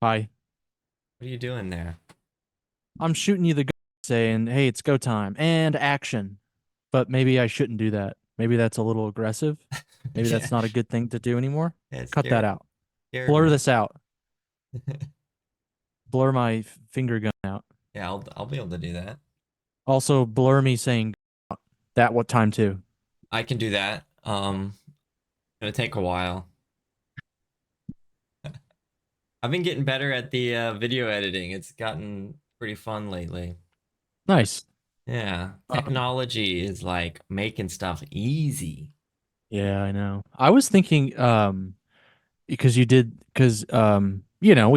Hi. What are you doing there? I'm shooting you the gun saying, hey, it's go time and action. But maybe I shouldn't do that. Maybe that's a little aggressive. Maybe Yeah, that's not a good thing to do anymore. it Cut that scared out. scared Blur me. this out. Blur my finger gun out. Yeah, I'll be able to do that. Also, blur me saying that what time too. I can do that. Gonna take a while. I've been getting better at the video editing. It's gotten pretty fun lately. Nice. Yeah, Um, technology is like making stuff easy. yeah, I know. I was thinking, because we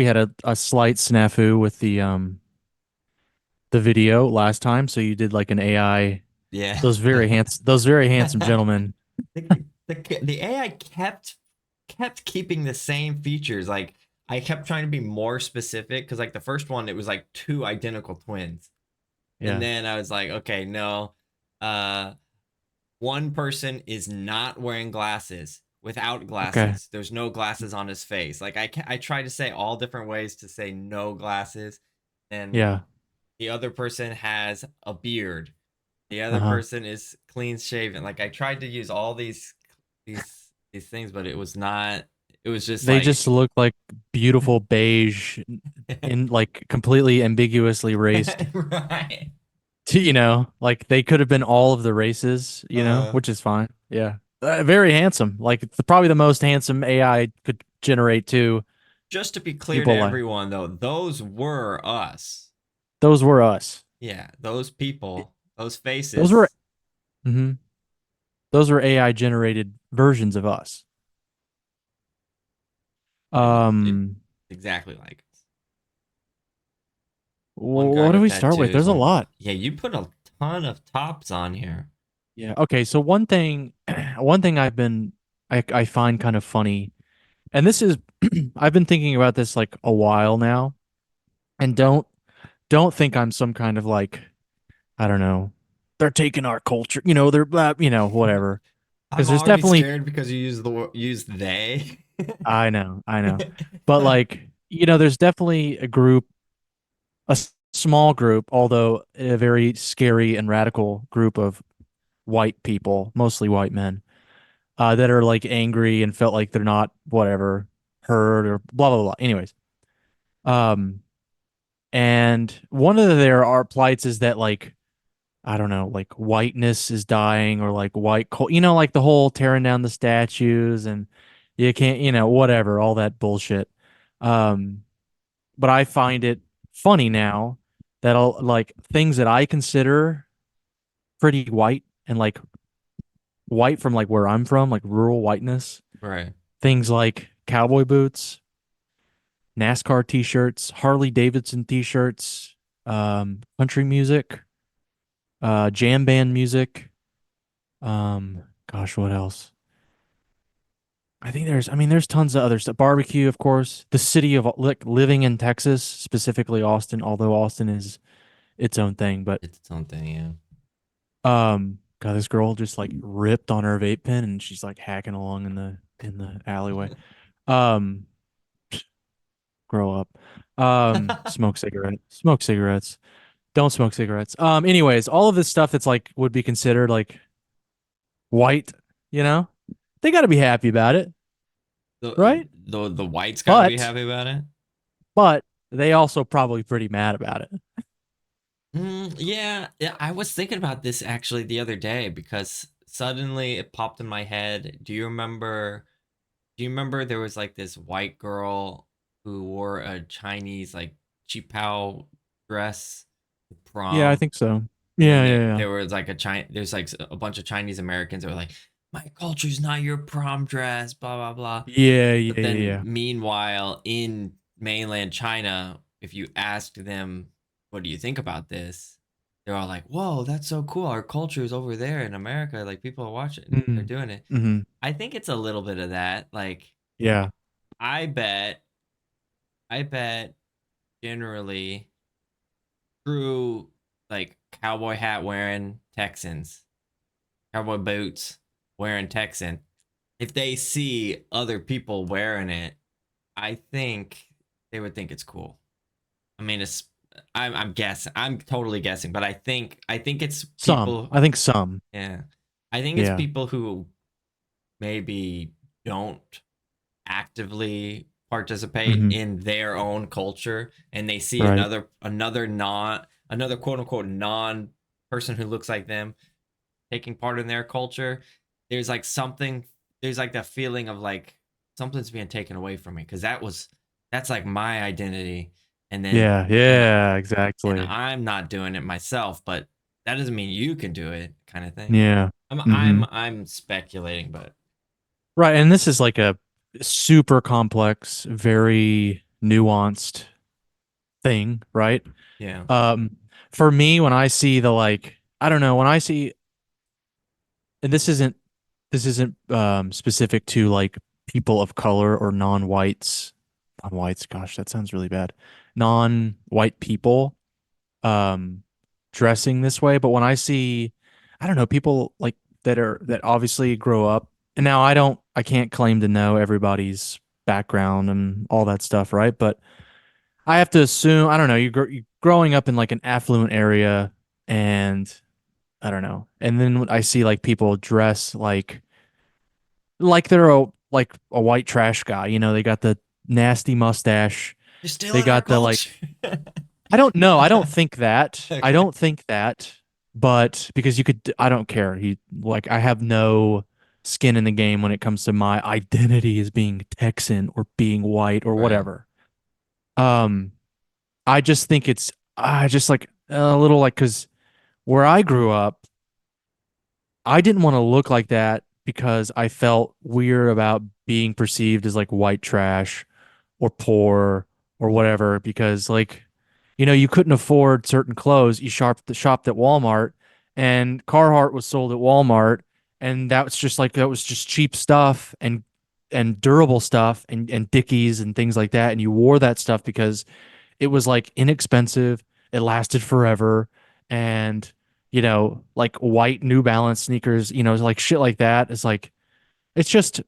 had a slight snafu with the video last time, so you did like an AI. Yeah. Those very handsome gentlemen. The AI kept keeping the same features. Like I kept trying to be more specific because like the first one it was like two identical twins. And Yeah. then I was like, okay, no. Uh, one person is not wearing glasses. Without Okay. glasses, there's no glasses on his face. Like I try to say all different ways to say no glasses, and Yeah. the other person has a beard. The other Uh-huh. person is clean shaven. Like I tried to use all these things, but it was not. It was just They like just look like beautiful beige in like completely ambiguously raced. right. Like they could have been all of the races, Uh, which is fine. Yeah. Very handsome. Like probably the most handsome AI could generate too. just to be clear to People like everyone, though, those were us. those were us. Yeah, those people, those Those were faces, hmm those were AI generated versions of us. they look Um, exactly like us. One guy what do with we start with? tattoos, There's a one. lot. Yeah, you put a ton of tops on here. Yeah. Okay. So one thing, one thing I find kind of funny, and this is, I've been thinking about this like a while now, and don't think I'm some kind of like, I don't know, they're taking our culture, they're blah, whatever. Because I'm there's already definitely, scared because you use they. I know, but like, there's definitely small group, although a very scary and radical group of white people, mostly white men that are like angry and felt like they're not whatever heard or blah blah blah. Anyways, um, and one of their art plights is that like I don't know, like whiteness is dying or like like the whole tearing down the statues and you can't, whatever, all that bullshit. Um, but I find it funny now that I'll like things that I consider pretty white and like white from like where I'm from, like rural whiteness. Right. Things like cowboy boots, NASCAR t-shirts, Harley Davidson t-shirts, country music, jam band music. Gosh, what else? I mean, there's tons of other stuff. Barbecue, of course. The city of like living in Texas, specifically Austin, although Austin is its own thing. But It's its own thing, yeah. God, this girl just like ripped on her vape pen and she's like hacking along in the alleyway. Um, grow up. Smoke cigarettes. Don't smoke cigarettes. Anyways, all of this stuff that's like would be considered like white, you know, they got to be happy about it, The right? the whites got to be But happy about it. but they also probably pretty mad about it. Yeah, yeah. I was thinking about this actually the other day because suddenly it popped in my head. Do you remember there was like this white girl who wore a Chinese like qipao dress to Yeah, I prom? think so. And then Yeah, yeah, yeah. there was like there's like a bunch of Chinese Americans that were like, my culture's not your prom dress, blah blah blah. Yeah, But yeah, yeah, then yeah. meanwhile in mainland China, if you asked them, what do you think about this? They're all like, whoa, that's so cool. Our culture is over there in America. Like people are watching, they're Mm-hmm. doing it. Mm-hmm. I think it's a little bit of that. Like Yeah. I bet, I bet generally true like cowboy hat wearing Texans, cowboy boots wearing Texan, if they see other people wearing it, I think they would think it's cool. I mean, it's I'm guessing. I'm totally guessing, but I think it's Some. people. I think some. Yeah, I think it's Yeah. people who maybe don't actively participate Hmm. in their own culture, and they see Right. another quote unquote non person who looks like them taking part in their culture. There's like something. There's like that feeling of like something's being taken away from me, because that's like my identity, and then Yeah. and Yeah. and Exactly. I'm not doing it myself, but that doesn't mean you can do it, kind of thing. Yeah. I'm Hmm. I'm I'm speculating, but Right. And this is like a super complex, very nuanced thing, right? yeah. Um, for me, when I see the like, I don't know, when I see, and this isn't specific to like people of color or non-whites, gosh, that sounds really bad. Non-white people um dressing this way, but when I see, I don't know, people like that obviously grow up, and now I can't claim to know everybody's background and all that stuff, right? But I have to assume, I don't know, you growing up in like an affluent area, and I don't know. And then when I see like people dress like they're like a white trash guy, they got the nasty mustache. You're They stealing our got the like culture. I don't know. I don't think that. I Okay. don't think that. But because I don't care. I have no skin in the game when it comes to my identity as being Texan or being white or Right. whatever. Um, I just think I just like a little like, because where I grew up, I didn't want to look like that because I felt weird about being perceived as like white trash or poor or whatever, because like you couldn't afford certain clothes. You shopped at Walmart, and Carhartt was sold at Walmart, and that was just cheap stuff and durable stuff and Dickies and things like that, and you wore that stuff because it was like inexpensive, it lasted forever, and like white New Balance sneakers, like shit like that. It's like it's just,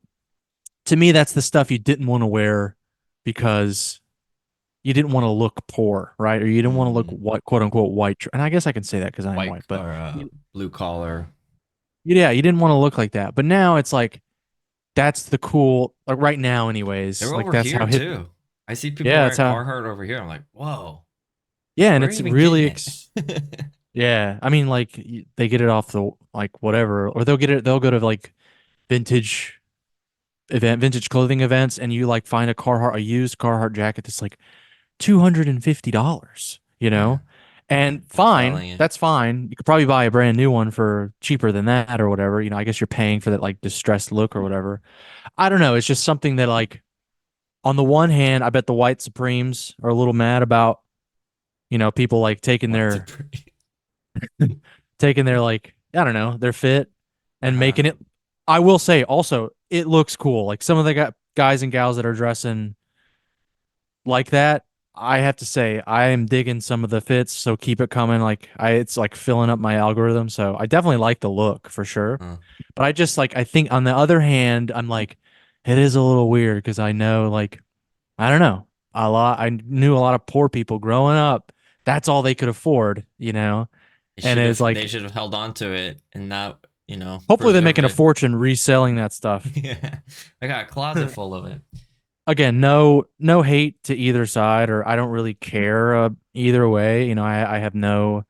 to me, that's the stuff you didn't want to wear because you didn't want to look poor, right? Or you didn't want to look Mm, what quote unquote white. And I guess I can say that because I am white white, but or blue collar. yeah, you didn't want to look like that. But now it's like that's the cool, like right now, anyways. They're Like over that's here how hip. too. I see people Yeah, that's wearing how. Carhartt over here. I'm like, whoa, Yeah, and where are you it's even getting really it? yeah. I mean, like they get it off the like whatever, or they'll get it. They'll go to like vintage vintage clothing events, and you like find a used Carhartt jacket that's like $250, Yeah, and selling fine, it. that's fine. You could probably buy a brand new one for cheaper than that or whatever. I guess you're paying for that like distressed look or whatever. I don't know. It's just something that like, on the one hand, I bet the white Supremes are a little mad about, people like White Supreme. taking their like, I don't know, their fit and Uh-huh. making it. I will say also, it looks cool. Like some of the guys and gals that are dressing like that, I have to say I am digging some of the fits, so keep it coming. It's like filling up my algorithm, so I definitely like the look for sure. Uh, But I think on the other hand, I'm like, it is a little weird because I know, like, I don't know, I knew a lot of poor people growing up. That's all they could afford. And it's they like, should have held on to it and not, hopefully they're preserve making a it. fortune reselling that stuff. Yeah. I got a closet full of it. Again, no hate to either side, or I don't really care either way. I have no,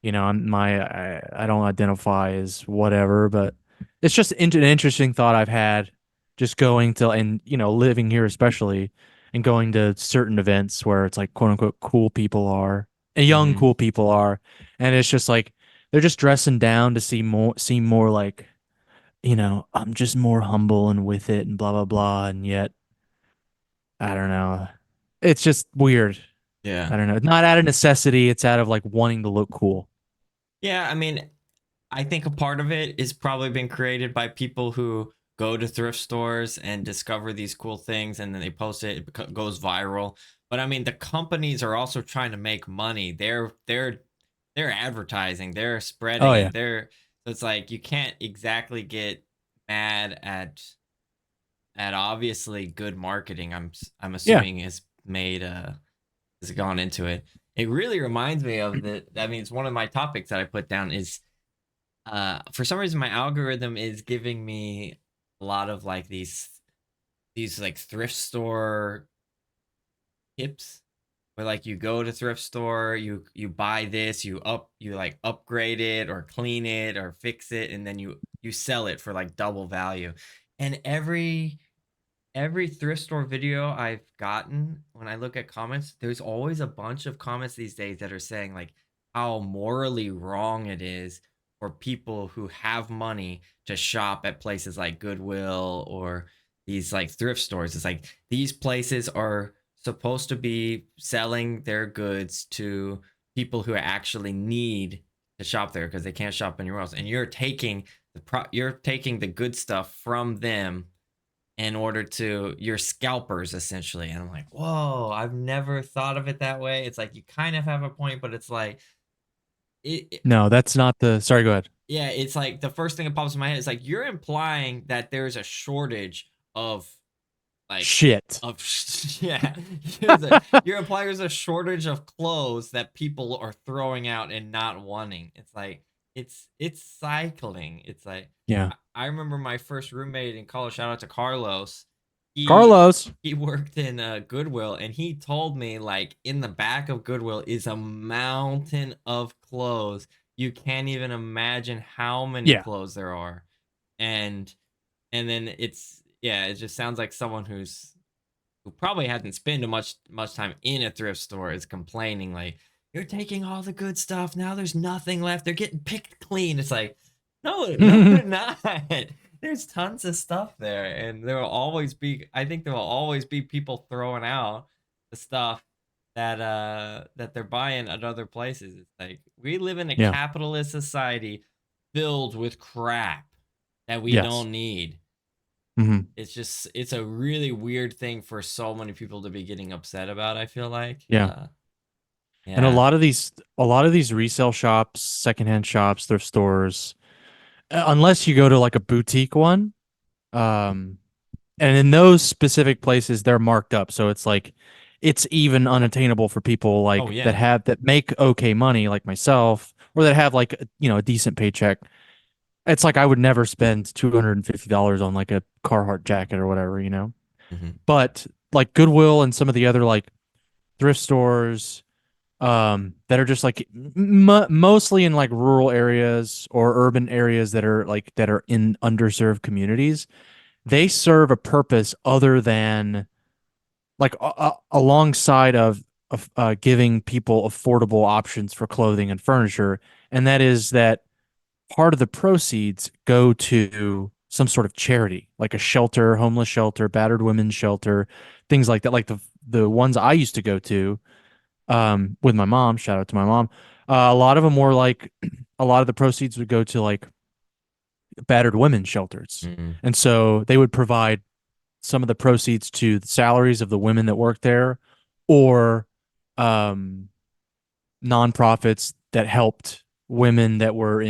I don't identify as whatever, but it's just an interesting thought I've had, just going to, and living here especially, and going to certain events where it's like quote unquote cool people are, and young Hmm. cool people are, and it's just like they're just dressing down to seem more like, I'm just more humble and with it and blah blah blah, and yet I don't know. It's just weird. Yeah. I don't know. It's not out of necessity. It's out of like wanting to look cool. Yeah, I mean, I think a part of it is probably been created by people who go to thrift stores and discover these cool things, and then they post it, goes viral. But I mean, the companies are also trying to make money. They're advertising, they're Oh spreading yeah. it. So it's like you can't exactly get mad at obviously good marketing. I'm Yeah. assuming is made has gone into it. It really reminds me of the. I mean, it's one of my topics that I put down is for some reason my algorithm is giving me a lot of like these like thrift store tips where like you go to thrift store, you buy this, you like upgrade it or clean it or fix it, and then you sell it for like double value. And every thrift store video I've gotten, when I look at comments, there's always a bunch of comments these days that are saying like how morally wrong it is for people who have money to shop at places like Goodwill or these like thrift stores. It's like these places are supposed to be selling their goods to people who actually need to shop there because they can't shop anywhere else, and you're taking the good stuff from them in order to your scalpers essentially. And I'm like, whoa, I've never thought of it that way. It's like you kind of have a point, but it's like it No, that's not the. Sorry, go ahead. yeah, it's like the first thing that pops in my head is like you're implying that there's a shortage of like Shit. of yeah, you're implying there's a shortage of clothes that people are throwing out and not wanting. It's like it's cycling. It's like Yeah. I remember my first roommate in college. Shout out to Carlos. He Carlos. he worked in Goodwill, and he told me like in the back of Goodwill is a mountain of clothes. You can't even imagine how many Yeah. clothes there are, and then it's yeah, it just sounds like someone who probably hasn't spent much time in a thrift store is complaining like you're taking all the good stuff, now there's nothing left, they're getting picked clean. It's like no they're not. There's tons of stuff there, and there will always be, I think there will always be people throwing out the stuff that they're buying at other places. It's like we live in a Yeah. capitalist society filled with crap that we Yes. don't need. Hmm. It's a really weird thing for so many people to be getting upset about, I feel like. Yeah. And Yeah. a lot of these resale shops, secondhand shops, thrift stores, unless you go to like a boutique one, um, and in those specific places, they're marked up. So it's like it's even unattainable for people Oh like yeah. that make okay money like myself, or that have like a decent paycheck. It's like I would never spend $250 on like a Carhartt jacket or whatever. Hmm. But like Goodwill and some of the other like thrift stores that are just like mostly in like rural areas or urban areas that are in underserved communities, they serve a purpose other than like alongside of giving people affordable options for clothing and furniture, and that is that part of the proceeds go to some sort of charity, like a shelter, homeless shelter, battered women's shelter, things like that. Like the ones I used to go to with my mom. Shout out to my mom. A lot of them were like, a lot of the proceeds would go to like battered women's shelters, Hmm. and so they would provide some of the proceeds to the salaries of the women that work there, or um, nonprofits that helped women that were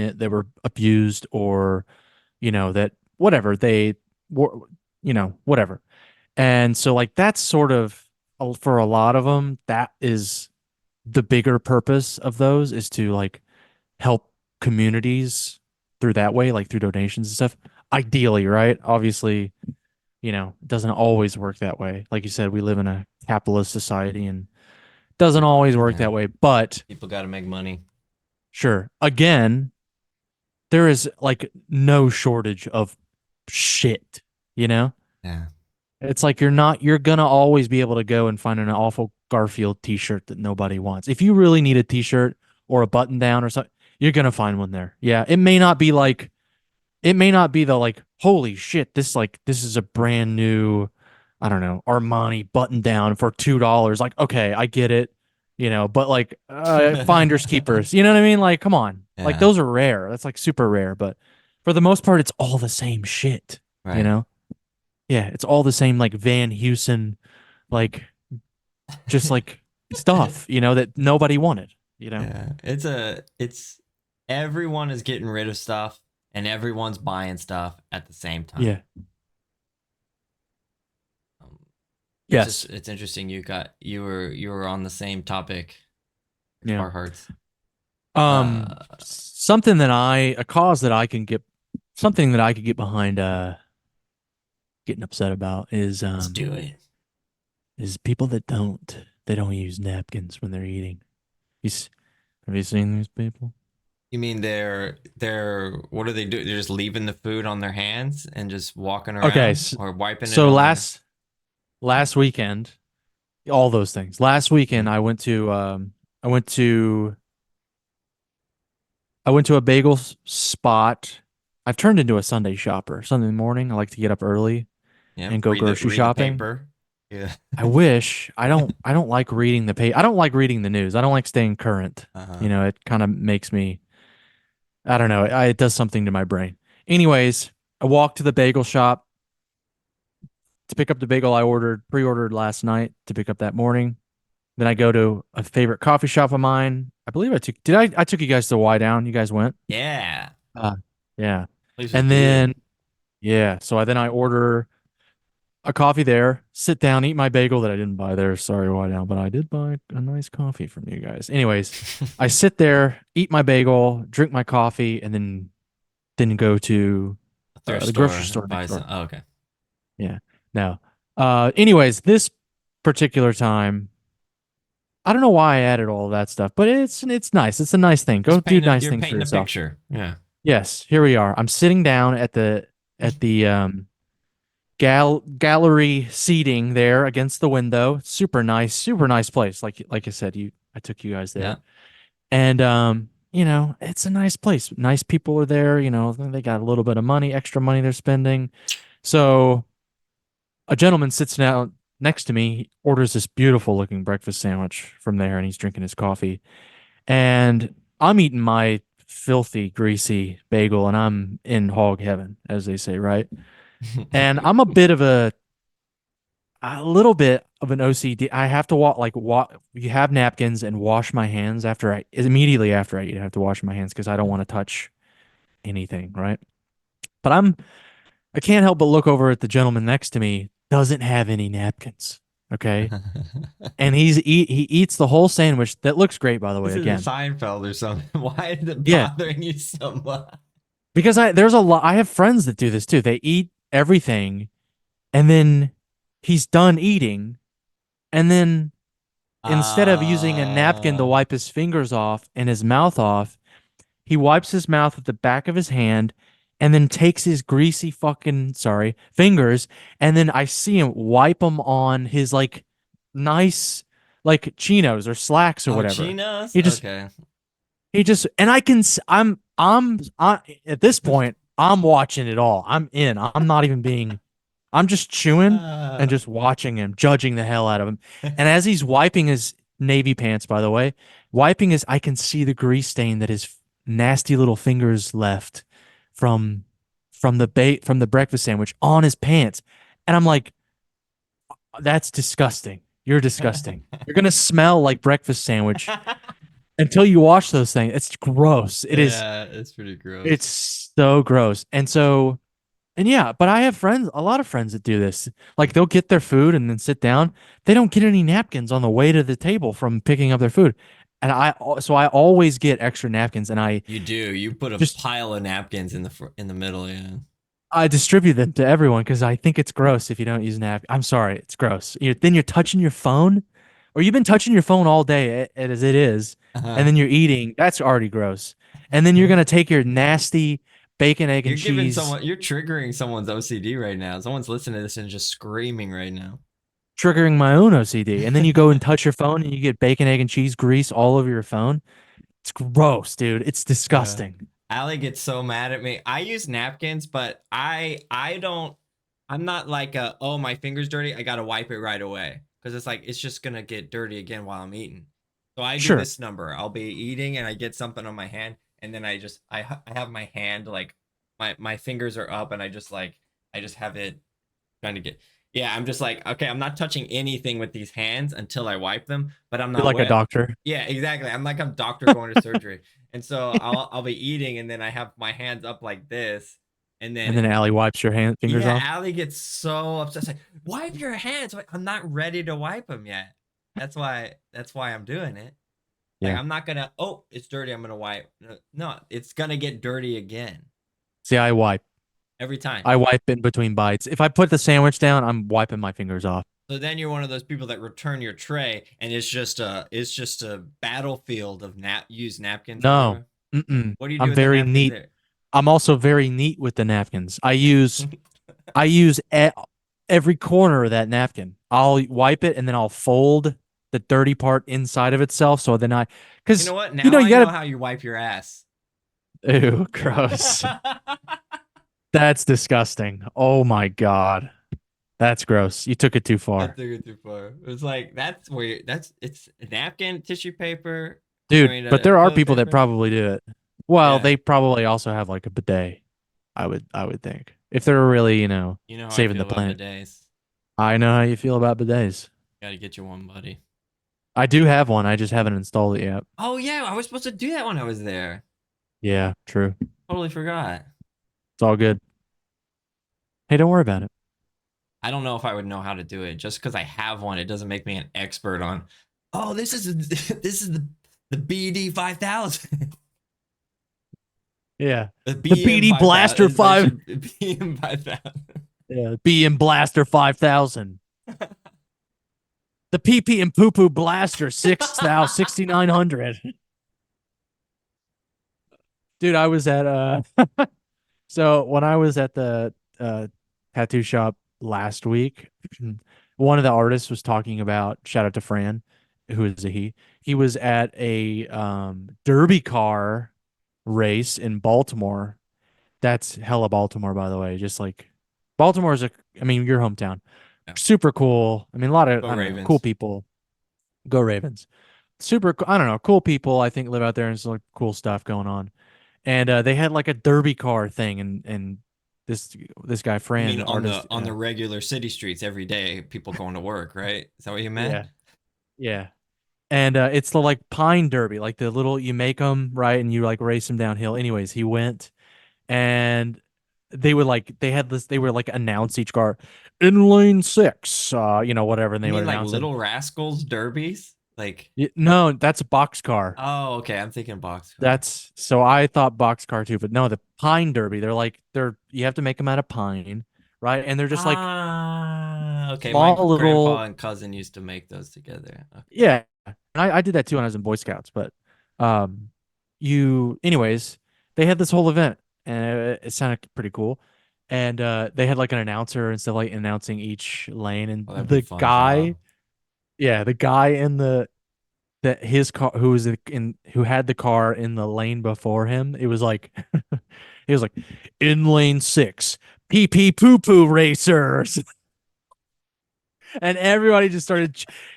abused, or that whatever they were, whatever. And so like that's sort of for a lot of them, that is the bigger purpose of those, is to like help communities through that way, like through donations and stuff. Ideally, right? Obviously, it doesn't always work that way. Like you said, we live in a capitalist society and it doesn't always work Yeah. that way. But People got to make money. sure, again, there is like no shortage of shit, you know? Yeah. It's like you're gonna always be able to go and find an awful Garfield t-shirt that nobody wants. If you really need a t-shirt or a button down or something, you're gonna find one there. Yeah, it may not be the like, holy shit, this is a brand new, I don't know, Armani button down for $2. Like, okay, I get it, but like finders keepers, you know what I mean? Like, come on. Like Yeah. those are rare. That's like super rare, but for the most part, it's all the same shit, you Right. know? Yeah, it's all the same like Van Heusen, like just like stuff, that nobody wanted. Yeah. It's everyone is getting rid of stuff and everyone's buying stuff at the same time. Yeah. Um, Yes. it's interesting you were on the same topic with Yeah. Carhartts. Uh, Something that a cause that I can get, something that I could get behind, getting upset about let's do it. is people that they don't use napkins when they're eating. You, s- have you seen these people? You mean they're what do they do? They're just leaving the food on their hands and just walking Okay, around or wiping it so on their. last weekend, all those things. Last weekend, Mhm. I went to I went to a spot. I've turned into a Sunday shopper. Sunday morning, I like to get up early Yeah, and go grocery read the shopping. paper. Yeah. I wish I don't like reading I don't like reading the news. I don't like staying current. Uh-huh. You know, it kind of makes me I don't know, it does something to my brain. Anyways, I walked to the bagel shop to pick up the bagel I pre-ordered last night to pick up that morning. Then I go to a favorite coffee shop of mine. I believe I took you guys to Y Down. You guys went? Yeah. Uh, yeah. Place was And good. then yeah, so I order a coffee there, sit down, eat my bagel that I didn't buy there. Sorry, why now? But I did buy a nice coffee from you guys. Anyways, I sit there, eat my bagel, drink my coffee, and then go to Thrift the grocery store store buy next some. door. Oh, okay. Yeah. Now, anyways, this particular time, I don't know why I added all of that stuff, but it's nice. It's a nice thing. Go Just do paint a, nice you're things for painting a yourself. picture. Yeah. Yes, here we are. I'm sitting down at the gallery seating there against the window. Super nice place. Like I said, you I took you guys Yeah. there. And you know, it's a nice place. Nice people are there, you know, they got a little bit of money, extra money they're spending. So a gentleman sits down next to me, he orders this beautiful looking breakfast sandwich from there and he's drinking his coffee. And I'm eating my filthy, greasy bagel and I'm in hog heaven, as they say, right? And I'm a little bit of an OCD. I have to you have napkins and wash my hands immediately after I eat. I have to wash my hands because I don't want to touch anything, right? But I can't help but look over at the gentleman next to me, doesn't have any napkins. Okay. And he eats the whole sandwich. That looks great, by the way, This isn't again. Seinfeld or something. Why is it Yeah. bothering you so much? Because there's a lot I have friends that do this too. They eat everything and then he's done eating and then instead of using a napkin to Uh, wipe his fingers off and his mouth off, he wipes his mouth with the back of his hand and then takes his greasy fingers and then I see him wipe them on his like nice like chinos or slacks or oh, whatever. chinos? He just Okay. he just and I can I at this point I'm watching it all. I'm in. I'm just chewing and Uh, just watching him, judging the hell out of him. And as he's wiping his navy pants, by the way, I can see the grease stain that his nasty little fingers left from from the breakfast sandwich on his pants. And I'm like, that's disgusting. You're disgusting. You're gonna smell like breakfast sandwich until you wash those things. It's gross. yeah, it's pretty It's gross. so gross. And yeah, but I have a lot of friends that do this. Like they'll get their food and then sit down. They don't get any napkins on the way to the table from picking up their food. And so I always get extra napkins and You do. You put a just, pile of napkins in the middle, yeah. I distribute them to everyone because I think it's gross if you don't use napkins. I'm sorry, it's gross. Then you're touching your phone or you've been touching your phone all day as it is. And Uh-huh. then you're eating. That's already gross. And then you're going to take your nasty bacon, egg, and You're giving cheese, someone, you're triggering someone's OCD right now. Someone's listening to this and just screaming right now. triggering my own OCD. And then you go and touch your phone and you get bacon, egg, and cheese grease all over your phone. It's gross, dude. It's Yeah. disgusting. Allie gets so mad at me. I use napkins, but I don't. I'm not like oh, my finger's dirty. I gotta wipe it right away because it's like it's just gonna get dirty again while I'm eating. So I do Sure. this number. I'll be eating and I get something on my hand, and then I have my hand like my fingers are up, and I just have it trying to get. Yeah, I'm just like, okay, I'm not touching anything with these hands until I wipe them, but I'm You're not like a wet. doctor. Yeah, exactly. I'm like a doctor going to surgery. And so I'll be eating and then I have my hands up like this And And then then Allie wipes your hand fingers yeah, off. Allie gets so upset. She's like, wipe your hands. Like, I'm not ready to wipe them yet. That's why I'm doing it. Like Yeah. I'm not gonna, oh, it's dirty, I'm gonna wipe. No, it's gonna get dirty again See, I wipe. every time. I wipe in between bites. If I put the sandwich down, I'm wiping my fingers off. So then you're one of those people that return your tray and it's just a battlefield of used napkins No. everywhere. Mm-mm. What do you do I'm with the very napkins neat. there? I'm also very neat with the napkins. I use every corner of that napkin. I'll wipe it and then I'll fold the dirty part inside of itself. So then You know because what? Now you I know gotta, how you wipe your ass. ew, gross. That's disgusting. Oh my God. That's gross. You took it too I far. took it too far. It's like that's where it's a napkin, tissue paper. I Dude, mean, but there are toilet people that paper. probably do it. Well, Yeah, they probably also have like a bidet. I would think. If they're really, you know how I saving feel the about planet. bidets. I know how you feel about bidets. Got to get you one, buddy. I do have one. I just haven't installed it yet. Oh yeah, I was supposed to do that when I was there. Yeah, true. Totally forgot. It's all good. Hey, don't worry about it. I don't know if I would know how to do it. Just because I have one, it doesn't make me an expert on. Oh, this is this is the BD 5000, Yeah. the The BM BD 5000. Blaster 5. BM 5000. Yeah, BM Blaster 5000. The PP and Poo Poo Blaster 6000 6900. Dude, I was at so when I was at the tattoo shop last week, one of the artists was talking about, shout out to Fran, who is a he. He was at a derby car race in Baltimore. That's hella Baltimore, by the way. Just like Baltimore is I mean, your hometown. Yeah. Super cool. I mean, a lot of, Go I don't know, cool Ravens. people. Go Ravens. Super, I don't know, cool people, I think, live out there and some like cool stuff going on. And they had like a derby car thing, and this guy You Fran, mean the on the artist, on the regular city streets every day, people going to work, right? Is that what you meant? yeah, yeah, and it's the like Pine Derby, like the little you make them right, and you like race them downhill. Anyways, he went, and they had this, they were like announce each car in lane 6, whatever, and You they would mean like announce it. Little Rascals derbies? Like, No, that's a box car. oh, okay, I'm thinking boxcar. That's so I thought boxcar too, but no, the Pine Derby. They're you have to make them out of pine, right? And they're just like Ah, okay. My small grandpa little, and cousin used to make those together. Okay. yeah. And I did that too when I was in Boy Scouts, but um, anyways, they had this whole event and it sounded pretty cool. And they had like an announcer and stuff, like announcing each lane, and Well, that'd be a fun job. the guy in the that his car who had the car in the lane before him, it was like he was like in lane 6, pee pee poo poo racers. And everybody just started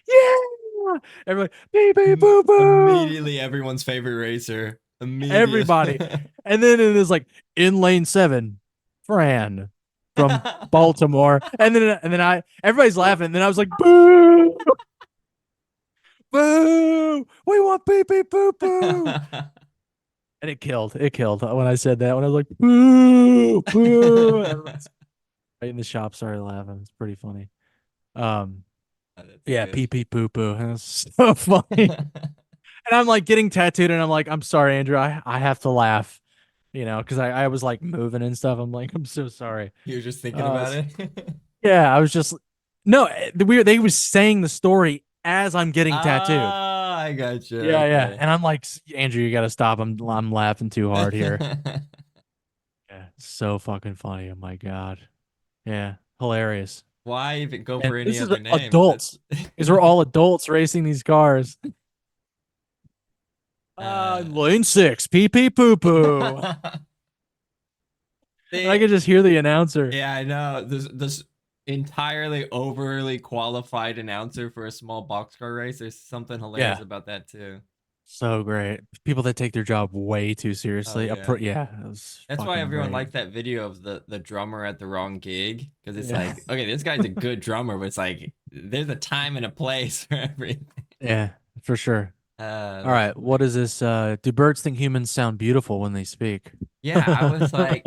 yeah, everybody pee pee poo poo, Immediately, everyone's favorite racer. Immediately. everybody. And then it was like in lane 7, Fran from Baltimore. And then everybody's laughing, and then I was like boo, boo, we want pee pee poo poo. And it killed when I said that, when I was like boo boo. Everyone's right in the shop started laughing. It's pretty funny. um Oh, that's yeah, good. pee pee poo poo. It's so funny. And I'm like getting tattooed, and I'm like, I'm sorry, Andrew, I have to laugh, because I was like moving and stuff. I'm like, I'm so sorry. You're just thinking uh about it. yeah, I was just, no, they was saying the story as I'm getting tattooed. Ah, I got you. Yeah, yeah. Okay. And I'm like, Andrew, you gotta stop. I'm laughing too hard here. Yeah, so fucking funny. Oh my God. Yeah, hilarious. Why even go And for any this is other name? adults. These are all adults racing these cars. Uh, Lane 6, pee pee poo poo. And I they, could just hear the announcer. yeah, I know. This entirely overly qualified announcer for a small boxcar race. There's something hilarious Yeah, about that too. so great. People that take their job way too Oh seriously. yeah. Yeah, it was That's why fucking everyone great. liked that video of the drummer at the wrong gig, because it's Yeah, like, okay, this guy's a good drummer, but it's like there's a time and a place for everything. yeah, for sure. All That's right, what funny. is this? Do birds think humans sound beautiful when they speak? Yeah, I was like,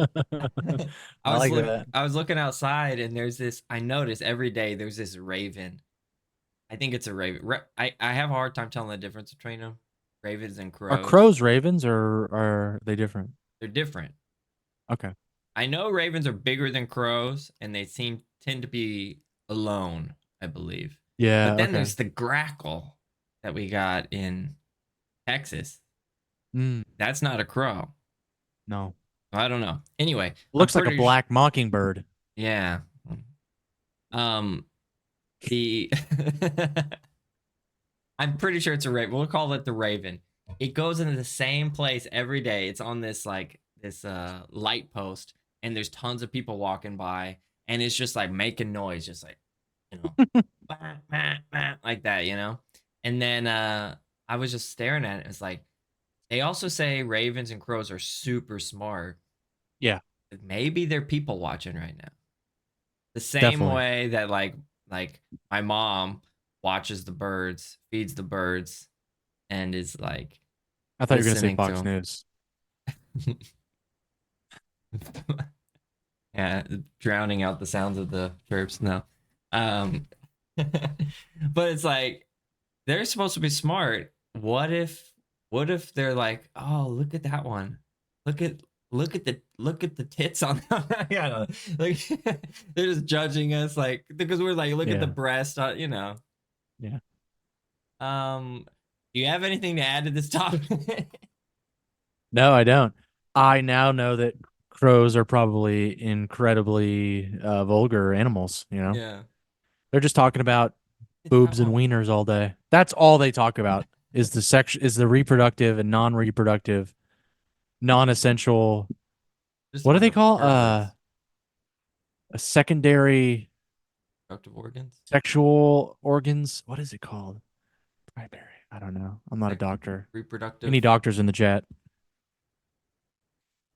I like that. I was looking outside and there's this. I notice every day there's this raven. I think it's a raven. I have a hard time telling the difference between them, ravens and Are crows. crows ravens or are they different? They're different. Okay. I know ravens are bigger than crows, and they tend to be alone, I believe. But Yeah, then okay. there's the grackle that we got in Texas. Mm, That's not a crow. no. I don't know. Anyway, I'm Looks like a pretty black mockingbird. yeah. Um the I'm pretty sure it's a raven. We'll call it the raven. It goes into the same place every day. It's on this like this light post, and there's tons of people walking by, and it's just like making noise, just like, you know, bah, bah, bah, like that, you know. And then I was just staring at it. It's like they also say ravens and crows are super smart. Yeah, Maybe they're people watching right now. The same definitely. way that like my mom watches the birds, feeds the birds, and is like I thought you were gonna say listening Fox to News. them. Yeah, drowning out the sounds of the chirps. No, um, but it's like they're supposed to be smart. What if they're like, oh, look at that one, look at look at the tits on them. Yeah, like they're just judging us like because we're like, look at the Yeah, breast, you know. yeah. Do you have anything to add to this topic? No, I don't. I now know that crows are probably incredibly vulgar animals, you know? Yeah. They're just talking about It's that boobs and one. wieners all day. That's all they talk about is the reproductive and non-reproductive, non-essential. Just What do about they the call purpose. a secondary Productive organs. sexual organs? What is it called? Primary. I don't know. I'm not a Secondary doctor. Any reproductive. doctors in the chat?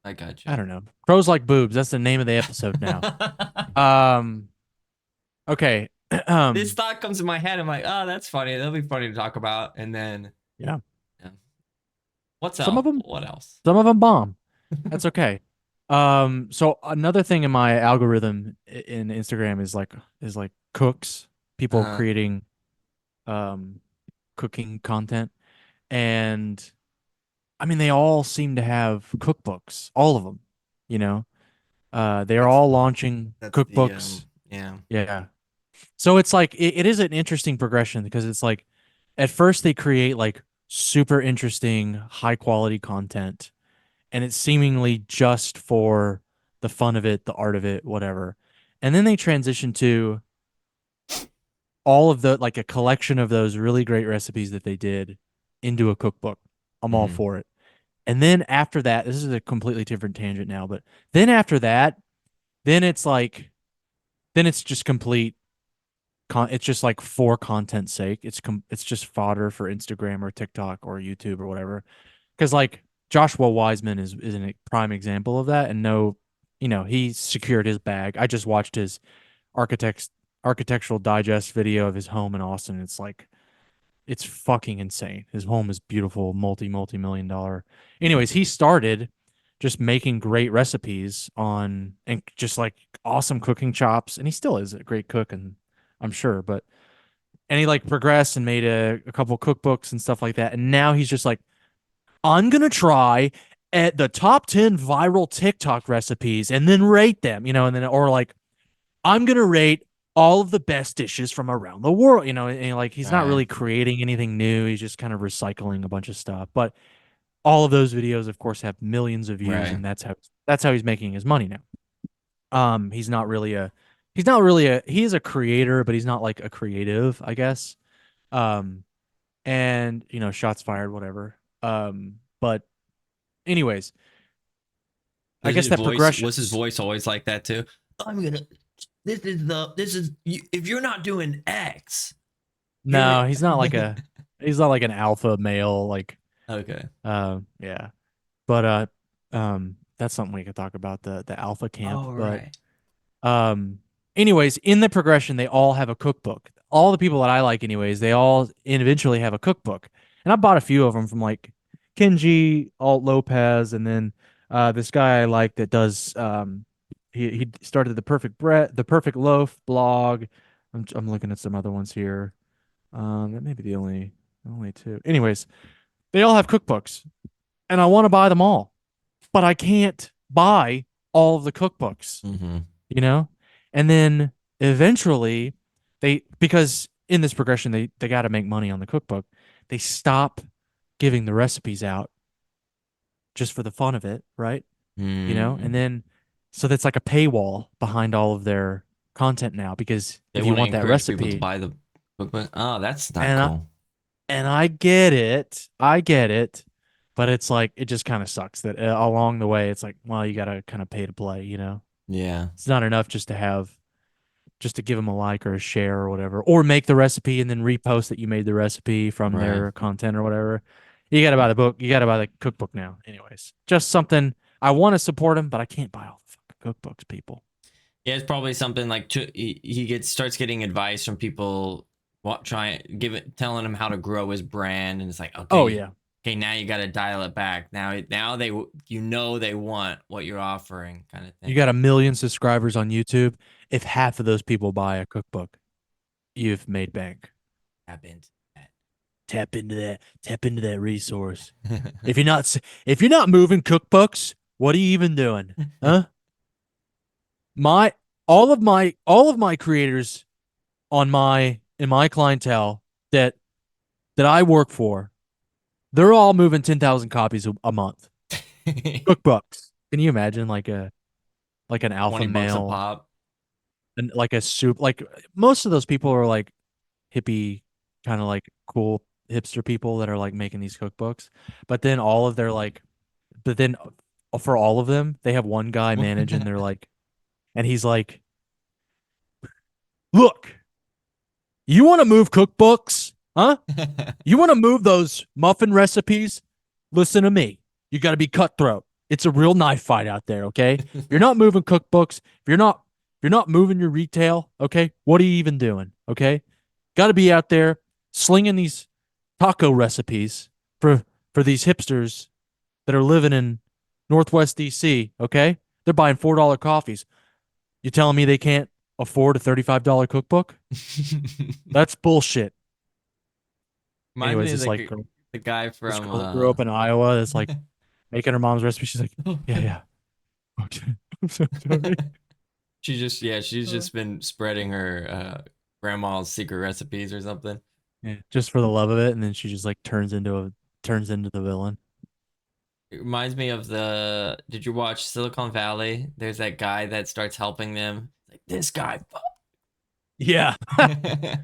I got I you. don't know. Crows like boobs. That's the name of the episode now. Um. Okay. This thought comes to my head. I'm like, oh, that's funny. That'll be funny to talk about. And then, Yeah. yeah. What's Some of else? them, What else? some of them bomb. That's okay. So another thing in my algorithm in Instagram is like cooks, people Uh-huh. creating um cooking content, and I mean they all seem to have cookbooks, all of them. You know, they're That's all launching that's the cookbooks. yeah. Yeah. So it's like it is an interesting progression because it's like at first they create like super interesting, high quality content, and it's seemingly just for the fun of it, the art of it, whatever. And then they transition to all of the like a collection of those really great recipes that they did into a cookbook. I'm all Mm-hmm. for it. And then after that, this is a completely different tangent now, but then after that, then it's like then it's just complete it's just like for content's sake. It's just fodder for Instagram or TikTok or YouTube or whatever. Because like Joshua Wiseman is a prime example of that, and no, you know, he secured his bag. I just watched his architects architectural digest video of his home in Austin. It's like it's fucking insane. His home is beautiful, multi million dollar. Anyways, he started just making great recipes on and just like awesome cooking chops, and he still is a great cook, and I'm sure, but and he like progressed and made a couple cookbooks and stuff like that. And now he's just like, I'm gonna try at the top 10 viral TikTok recipes and then rate them, you know, and then or like I'm gonna rate all of the best dishes from around the world, you know, and like he's All not right. really creating anything new. He's just kind of recycling a bunch of stuff. But all of those videos, of course, have millions of views, Right. and that's how he's making his money now. He's not really a he is a creator, but he's not like a creative, I guess. Um, and you know, shots fired, whatever. But anyways, I guess that Was his progressions. voice always like that too? I'm gonna. This is if you're not doing X, you're No, he's not like an alpha male, like okay. yeah. But that's something we could talk about the alpha camp. All But right. um anyways, in the progression, they all have a cookbook. All the people that I like, anyways, they all eventually have a cookbook. And I bought a few of them from like Kenji, Alt Lopez, and then this guy I like that does he started the Perfect Loaf blog. I'm looking at some other ones here. That may be the only two. Anyways, they all have cookbooks, and I want to buy them all, but I can't buy all of the cookbooks, Mm-hmm. you know? And then eventually because in this progression they got to make money on the cookbook. They stop giving the recipes out just for the fun of it, right? And Mm. then so that's like a paywall behind all of their content now because They if you want to want that encourage people to recipe buy the cookbook. Oh, that's not and I, cool. and I get it. I get it. But it's like it just kind of sucks that along the way it's like, well, you got to kind of pay to play. Yeah. It's not enough just to give them a like or a share or whatever, or make the recipe and then repost that you made the recipe from Right. their content or whatever. You got to buy the book. You got to buy the cookbook now. Anyways, just something I want to support them, but I can't buy all the fucking cookbooks, people. Yeah, it's probably something like he gets starts getting advice from people telling him how to grow his brand, and it's like, Oh okay, yeah, okay, now you got to dial it back. Now they want what you're offering, kind of you thing. got 1 million subscribers on YouTube. If half of those people buy a cookbook, you've made bank. Tap into that. Tap into that. Tap into that resource. If you're not moving cookbooks, what are you even doing? Huh? My all of my creators on my in my clientele that I work for, they're all moving 10,000 copies a month. Cookbooks. Can you imagine like an alpha 20 bucks a male pop. and like a soup like most of those people are like hippie kind of like cool hipster people that are like making these cookbooks. But then all of their like but then for all of them, they have one guy managing their like and he's like, "Look, you want to move cookbooks? Huh? You want to move those muffin recipes? Listen to me. You got to be cutthroat. It's a real knife fight out there, okay? If you're not moving cookbooks, if you're not moving your retail, okay? What are you even doing, okay? Got to be out there slinging these taco recipes for for these hipsters that are living in Northwest DC, okay? They're buying $4 coffees. You telling me they can't afford a $35 cookbook? That's bullshit. Reminds Anyways, me of it's like the guy this from girl grew up in Iowa that's like making her mom's recipe. She's like, yeah, yeah. Okay. I'm so sorry. she's just been spreading her grandma's secret recipes or something. Yeah, just for the love of it, and then she just like turns into the villain. It reminds me of the. Did you watch Silicon Valley? There's that guy that starts helping them. Like this guy, Yeah. Yeah.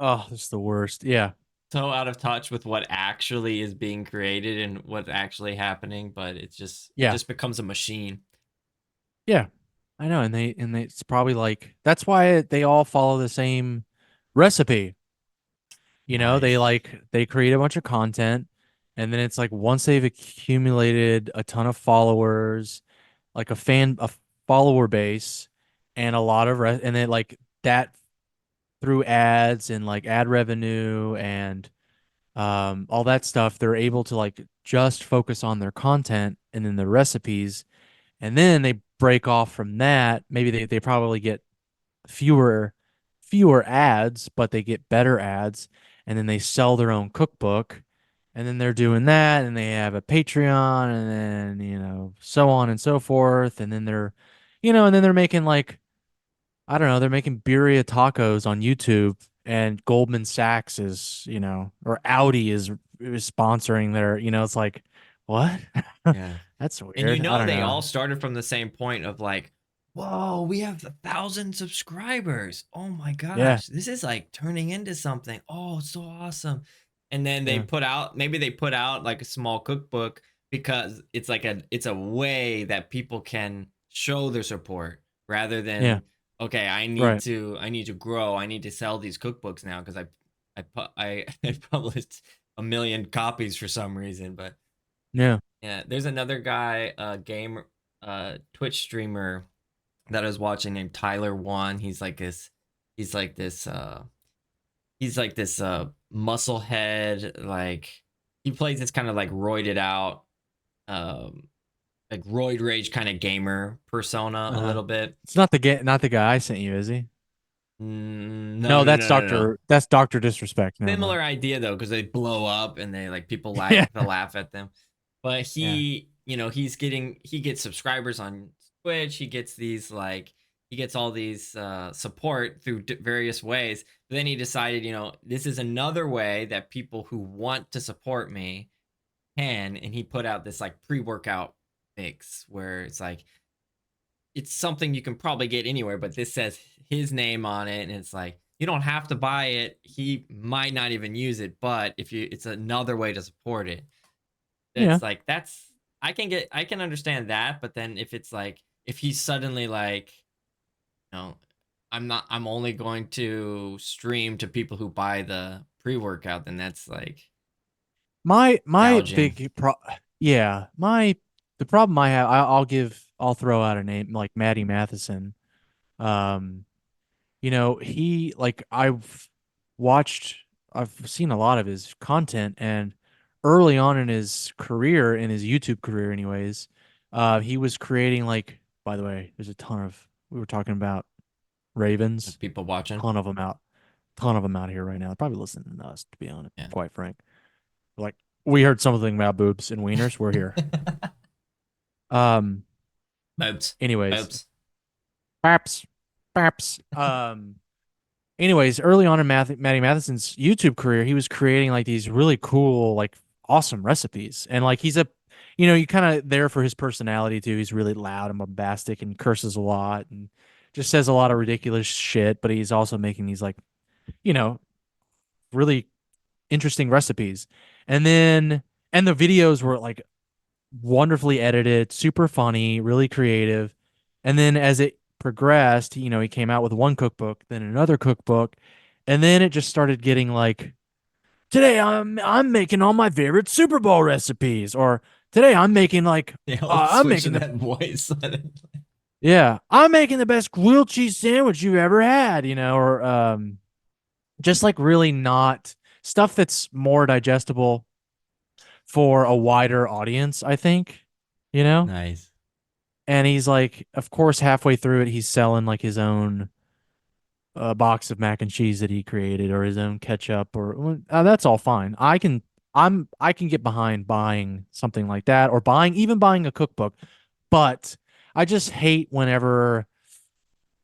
Oh, it's the worst. Yeah. so out of touch with what actually is being created and what's actually happening, but it Yeah. just becomes a machine. Yeah. I know, and they it's probably like that's why they all follow the same recipe. They Nice. like they create a bunch of content, and then it's like once they've accumulated a ton of followers, like a follower base, and a lot of and then like that through ads and like ad revenue and all that stuff, they're able to like just focus on their content and then the recipes, and then they break off from that. Maybe they probably get fewer fewer ads, but they get better ads, and then they sell their own cookbook, and then they're doing that, and they have a Patreon, and then so on and so forth, and then they're making like I don't know, they're making birria tacos on YouTube, and Goldman Sachs or Audi is sponsoring it's like what? Yeah. That's And weird. I don't they know. all started from the same point of like, whoa, we have 1,000 subscribers. Oh my Yeah, gosh, this is like turning into something. Oh, it's so awesome. And then yeah, maybe they put out like a small cookbook because it's a way that people can show their support rather yeah, than, okay, right. I need to grow. I need to sell these cookbooks now because I published 1 million copies for some reason, but Yeah. yeah, there's another guy, Twitch streamer that I was watching named Tyler One. He's like this he's like this muscle head, like he plays this kind of like roided out, um like roid rage kind of gamer persona a Uh-huh. little bit. It's not the guy I sent you, is he? No, No, no, that's no, no, no. Doctor Disrespect. Never mind. Similar idea though, because they blow up and they like people Yeah, like to laugh at them. But yeah. he gets subscribers on Twitch. He gets these like he gets all these support through various ways. But then he decided, this is another way that people who want to support me can, and he put out this like pre-workout mix where it's like it's something you can probably get anywhere, but this says his name on it, and it's like you don't have to buy it. He might not even use it, but if you, it's another way to support it. Yeah. That's like I can understand that, but then if it's like if he's suddenly like, I'm only going to stream to people who buy the pre-workout, then that's like My gouging. big pro yeah, my the problem I have I'll throw out a name like Maddie Matheson. Um, he like watched I've seen a lot of his content, and early on in his career, in his YouTube career anyways, he was creating like, by the way, there's a ton of we were talking about ravens, People watching. ton of them out, ton of them out here right now. They're probably listening to us, to be honest, Yeah. quite frank. Like, we heard something about boobs and wieners. We're here. Um. Bobs. Anyways, Bobs. perhaps, perhaps. Anyways, early on in Maddie Matheson's YouTube career, he was creating like these really cool, like awesome recipes, and like you kind of there for his personality too. He's really loud and bombastic and curses a lot and just says a lot of ridiculous shit. But he's also making these like, you know, really interesting recipes, and then and the videos were like wonderfully edited, super funny, really creative. And then as it progressed, he came out with one cookbook, then another cookbook, and then it just started getting like, today I'm making all my favorite Super Bowl recipes, or today I'm making like They all I'm switch to making the that voice. yeah, I'm making the best grilled cheese sandwich you've ever had, or just like really not stuff that's more digestible for a wider audience, I think, you know? Nice. And he's like, of course, halfway through it, he's selling like his own box of mac and cheese that he created, or his own ketchup, or that's all fine. I can get behind buying something like that, or even buying a cookbook, but I just hate whenever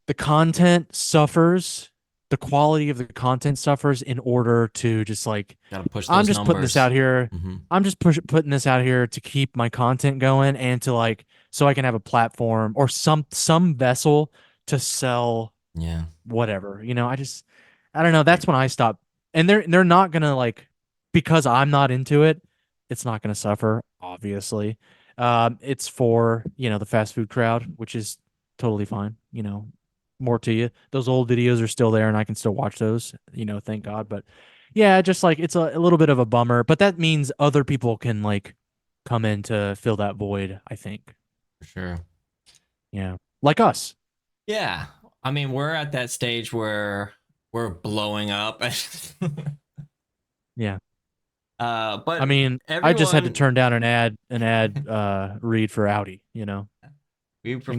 the content suffers, the quality of the content suffers in order to just like, Gotta push I'm those just putting this numbers. out here. Hmm. I'm just putting this out here to keep my content going, and to like, so I can have a platform or some vessel to sell Yeah. whatever. I don't know. That's when I stop. And they're not gonna like, because I'm not into it. It's not gonna suffer, obviously. It's for the fast food crowd, which is totally fine. More to you. Those old videos are still there, and I can still watch those. Thank God. But yeah, just like it's a little bit of a bummer. But that means other people can like come in to fill that void, I think. For sure. Yeah, like us. Yeah. I mean, we're at that stage where we're blowing up. Yeah. I But mean, I just had to everyone, turn down an ad read for Audi, and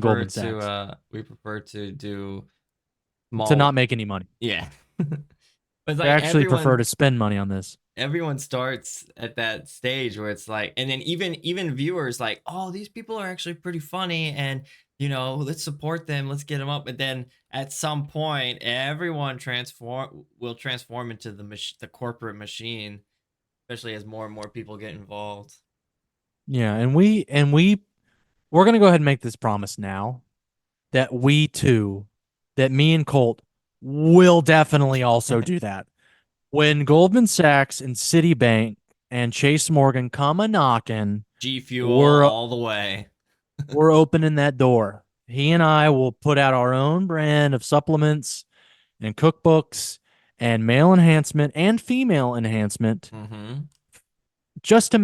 Goldman Sachs, we prefer to do to not small. make any money. Yeah. But it's I like actually prefer to spend money on this. everyone starts at that stage where it's like, and then even viewers like, oh, these people are actually pretty funny, and let's support them, let's get them up. But then at some point everyone transform into the corporate machine, especially as more and more people get involved. Yeah, we're gonna go ahead and make this promise now that that me and Colt will definitely also do that. When Goldman Sachs and Citibank and Chase Morgan come a knocking, G Fuel we're all the way. we're opening that door. He and I will put out our own brand of supplements and cookbooks and male enhancement and female enhancement, Mm-hmm. just to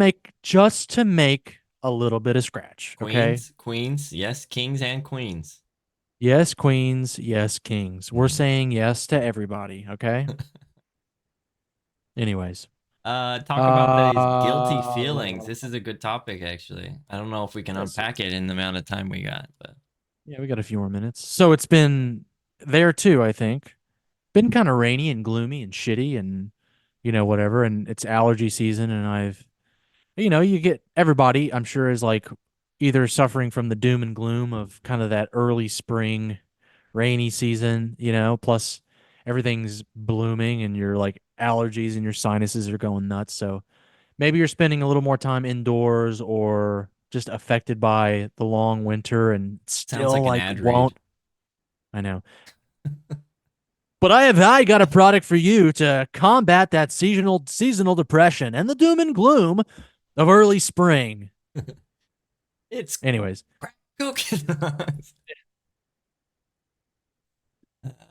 make a little bit of scratch. Okay. Queens, yes, kings and queens. Yes, queens. Yes, kings. We're Mm. saying yes to everybody. Okay. Anyways, Talk about these guilty feelings. uh, This is a good topic, actually. I don't know if we can yes, unpack it in the amount of time we got, but yeah, we got a few more minutes. So it's been there too, I think. Been kind of rainy and gloomy and shitty and whatever. And it's allergy season, and you get everybody, I'm sure, is like either suffering from the doom and gloom of kind of that early spring rainy season, plus everything's blooming and your like allergies and your sinuses are going nuts. So maybe you're spending a little more time indoors or just affected by the long winter and sounds still like an like ad read. won't. I know. But I got a product for you to combat that seasonal depression and the doom and gloom of early spring. It's Anyways, crack coconuts.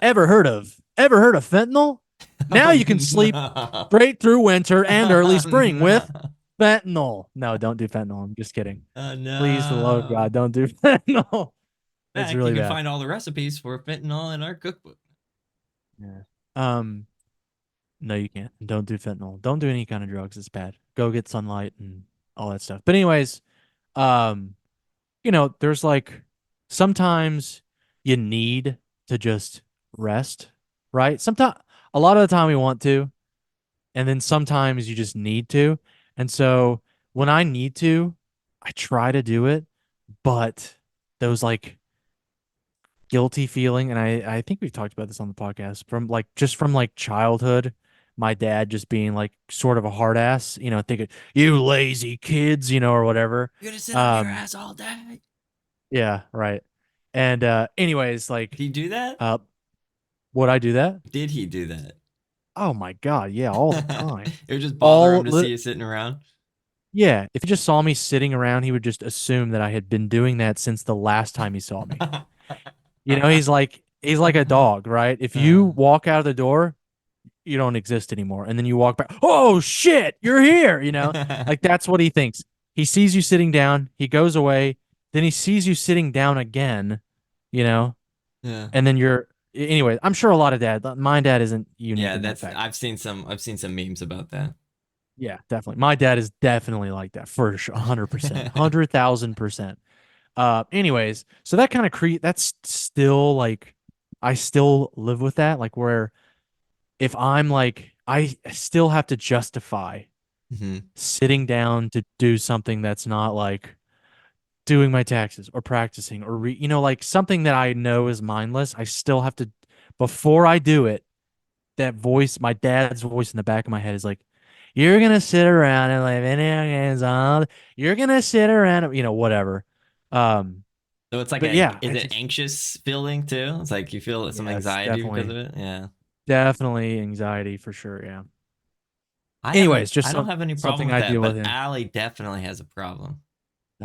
ever heard of fentanyl? Now Oh you can sleep no. straight through winter and early Oh spring with no. fentanyl. No, don't do fentanyl. I'm just kidding. Oh Please, for the love of no. God, don't do fentanyl. In It's fact, you really can bad. find all the recipes for fentanyl in our cookbook. Yeah. Um, no, you can't. Don't do fentanyl. Don't do any kind of drugs. It's bad. Go get sunlight and all that stuff. But anyways, um, there's like sometimes you need to just rest, right? Sometimes a lot of the time we want to, and then sometimes you just need to. And so when I need to, I try to do it, but those like guilty feeling, and I think we've talked about this on the podcast from like childhood, my dad just being like sort of a hard ass, thinking you lazy kids, or whatever. You're gonna sit on your Um, ass all day. yeah, right. And anyways, Did he do that? uh would I do that? Did he do that? Oh my God, yeah, all the time. It would just bother All him to li- see you sitting around. yeah, if he just saw me sitting around, he would just assume that I had been doing that since the last time he saw me. He's like a dog, right? If you walk out of the door, you don't exist anymore. And then you walk back, oh shit, you're here, Like that's what he thinks. He sees you sitting down, he goes away, then he sees you sitting down again, you know, Yeah. and then anyway, I'm sure a lot of my dad isn't unique Yeah, in that that's fact. I've seen some memes about that. Yeah, definitely. My dad is definitely like that for sure. 100%, 100,000%. Anyways, so that kind of that's still like, I still live with that, like where if I'm like, I still have to justify Hmm. sitting down to do something that's not like doing my taxes or practicing or like something that I know is mindless. I still have to, before I do it, that voice, my dad's voice in the back of my head is like, you're gonna sit around and play video games on. You're gonna sit around, whatever. Um, So it's like but a yeah, is it anxious feeling too? It's like you feel some yes, anxiety because of definitely, it. Yeah. definitely anxiety for sure. Yeah. I Anyways, haven't just I don't have any problem something with I that, deal with but in. Allie definitely has a problem.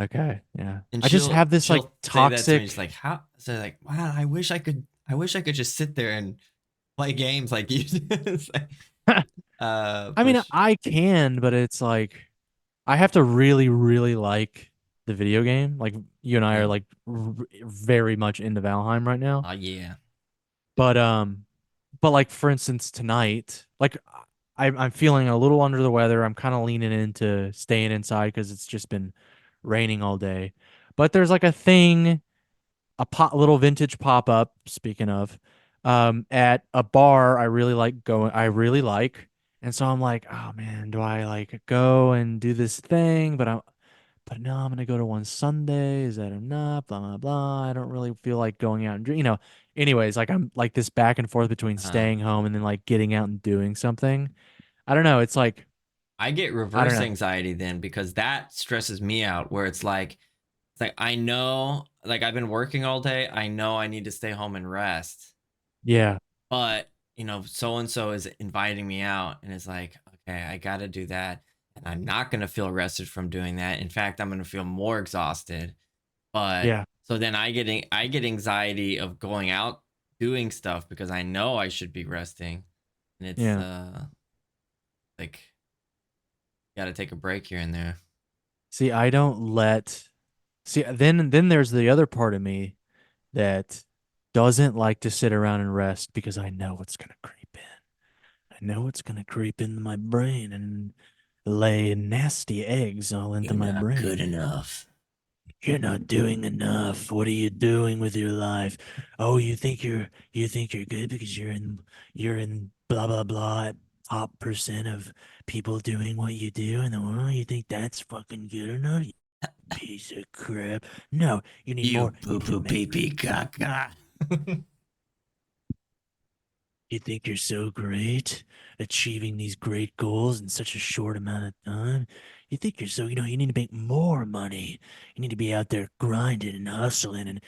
Okay, yeah. And I just she'll have this like she'll say that to me. She's toxic. like, "How?" So like, "Wow, I wish I could just sit there and play games like you do." It's like, I mean, push. I can, but it's like I have to really, really like the video game. Like you and I are Yeah. like very much into Valheim right now. Oh yeah. But like for instance tonight, like I'm feeling a little under the weather. I'm kind of leaning into staying inside because it's just been raining all day. But there's like a thing, little vintage pop up. Speaking of, at a bar I really like, and so I'm like, oh man, do I like go and do this thing? But no, I'm gonna go to one Sunday. Is that enough? Blah blah blah. I don't really feel like going out and Anyways, like I'm like this back and forth between Uh, staying home and then like getting out and doing something. I don't know. It's like I get I don't reverse know. anxiety then because that stresses me out. Where it's like I know, like I've been working all day. I know I need to stay home and rest, Yeah, but so and so is inviting me out, and it's like, okay, I got to do that, and I'm not gonna feel rested from doing that. In fact, I'm gonna feel more exhausted. But yeah, so then I get anxiety of going out doing stuff because I know I should be resting, and it's yeah. like got to take a break here and there. See, I don't let. See, then there's the other part of me that doesn't like to sit around and rest because I know it's gonna creep in. I know it's gonna creep into my brain and lay nasty eggs all into You're my not good brain. enough. You're not doing enough. What are you doing with your life? Oh, you think you're good because you're in blah blah blah top percent of people doing what you do in the world. You think that's fucking good enough? You piece of crap. No, you need You more. You poo need to poo make. pee pee caca. You think you're so great, achieving these great goals in such a short amount of time? You think you're so, you need to make more money. You need to be out there grinding and hustling, and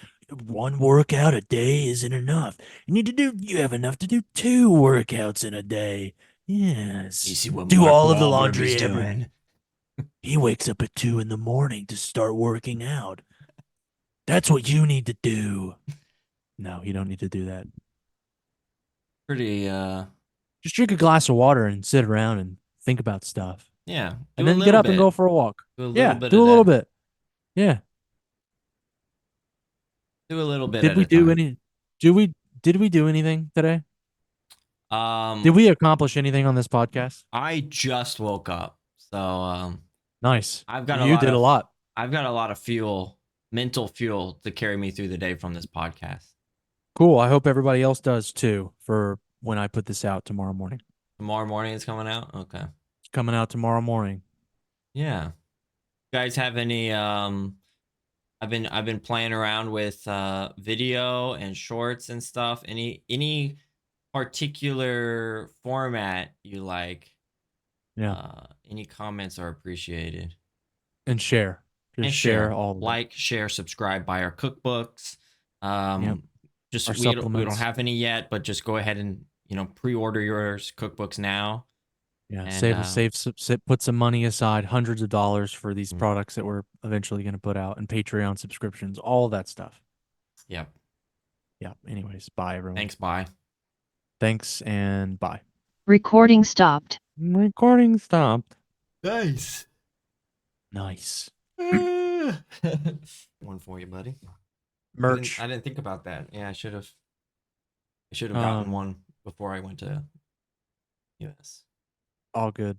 one workout a day isn't enough. You have enough to do two workouts in a day. You Yes. see what Do Mark all of the Wahlberg is laundry every. doing? He wakes up at 2 in the morning to start working out. That's what you need to do. No, you don't need to do that. Pretty Just drink a glass of water and sit around and think about stuff. yeah, And do a then get little up and go bit. for a walk. Do a little Yeah, bit do a a little day. bit. Yeah. Do a little bit Did at we a do time. any do we did we do anything today? Um Did we accomplish anything on this podcast? I just woke up. So Nice. I've got a You lot did a of lot. I've got a lot of fuel, mental fuel to carry me through the day from this podcast. Cool. I hope everybody else does too for when I put this out tomorrow morning. Tomorrow morning is coming out. Okay. It's coming out tomorrow morning. Yeah. You guys have any I've been playing around with video and shorts and stuff. Any particular format you like? Yeah. Any comments are appreciated. And share. Just And share share, all of it. like, share, subscribe, buy our cookbooks. Yep. Just Our we don't supplements. have any yet, but just go ahead and pre-order yours cookbooks now. Yeah. And Put some money aside, hundreds of dollars for these mm, products that we're eventually going to put out and Patreon subscriptions, all that stuff. yeah, Yeah. Anyways, bye everyone. thanks. Bye. Thanks and bye. Recording stopped. Recording stopped. Nice. Nice. One for you, buddy. Merch. I didn't think about that. Yeah, I should have gotten Um, one before I went to US. all good.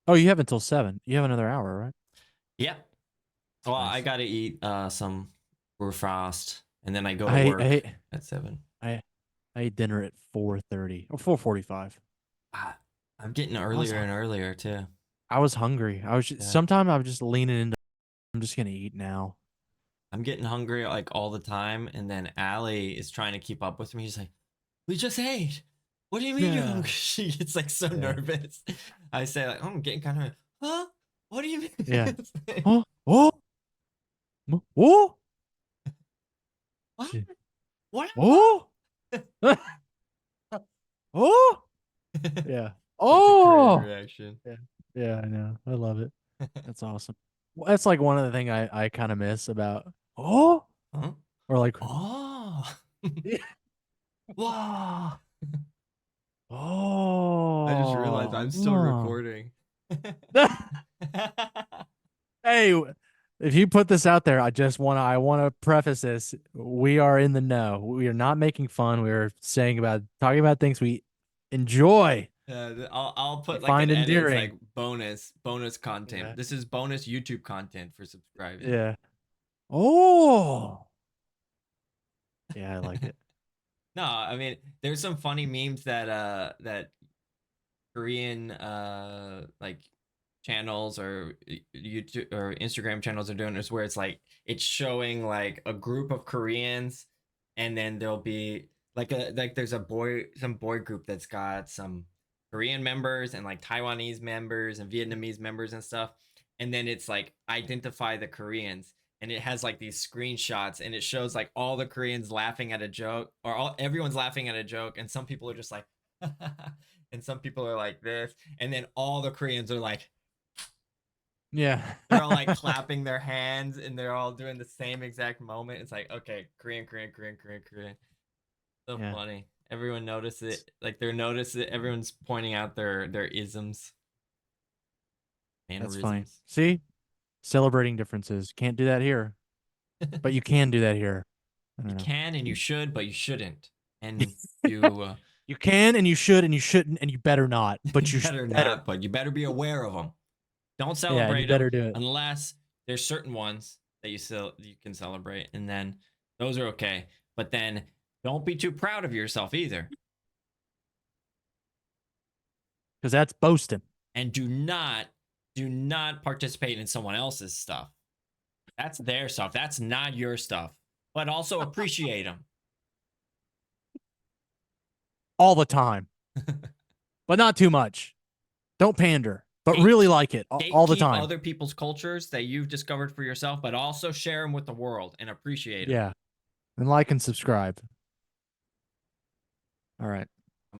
Oh, you have until 7. You have another hour, right? Yeah. Well, I Nice. gotta eat some frost, and then I go to I work I at 7. I I ate dinner at 4:30 or 4:45. Ah, I'm getting I was earlier and earlier too. I was hungry. Yeah. Sometimes I was just leaning into I'm just gonna eat now. I'm getting hungry like all the time, and then Allie is trying to keep up with me. She's like, "We just ate. What do you mean you're Yeah. hungry?" She gets like so Yeah. nervous. I say like, "Oh, I'm getting kind of, huh? What do you mean?" Yeah. Oh, oh, oh, What? shit. What? Oh, oh, yeah. Such a cringe Oh, reaction. yeah. Yeah, I know. I love it. That's awesome. Well, that's like one of the thing I kind of miss about Huh? or like Oh. yeah. Wow. I just realized I'm still Oh. recording. Hey, if you put this out there, I want to preface this. We are in the know. We are not making fun. We are talking about things we enjoy. I'll We put like an find edit. It's like endearing. bonus content. Yeah. This is bonus YouTube content for subscribing. Yeah. Oh. Yeah, I like it. No, I mean there's some funny memes that Korean like channels or YouTube or Instagram channels are doing is where it's like it's showing like a group of Koreans, and then there'll be there's some boy group that's got some Korean members and like Taiwanese members and Vietnamese members and stuff, and then it's like identify the Koreans, and it has like these screenshots, and it shows like all the Koreans laughing at a joke, or everyone's laughing at a joke, and some people are just like and some people are like this, and then all the Koreans are like Yeah. they're all like clapping their hands, and they're all doing the same exact moment. It's like, okay, Korean, Korean, Korean, Korean, Korean. So Yeah. funny. Everyone noticed it. Like they're noticing it. Everyone's pointing out their isms, That's funny. mannerisms. See? Celebrating differences. Can't do that here. But you can do that here. I You don't know. can and you should, but you shouldn't. And you You can and you should and you shouldn't and you better not. But you better should not, but you better be aware of them. Don't Yeah, celebrate you better them do it. unless there's certain ones that you can celebrate, and then those are okay. But then don't be too proud of yourself either, Because that's boasting. and do not participate in someone else's stuff. That's their stuff. That's not your stuff. But also appreciate them. All the time. But not too much. Don't pander. But really like it all the Gatekeep time. other people's cultures that you've discovered for yourself, but also share them with the world and appreciate them. Yeah. And like and subscribe. All right.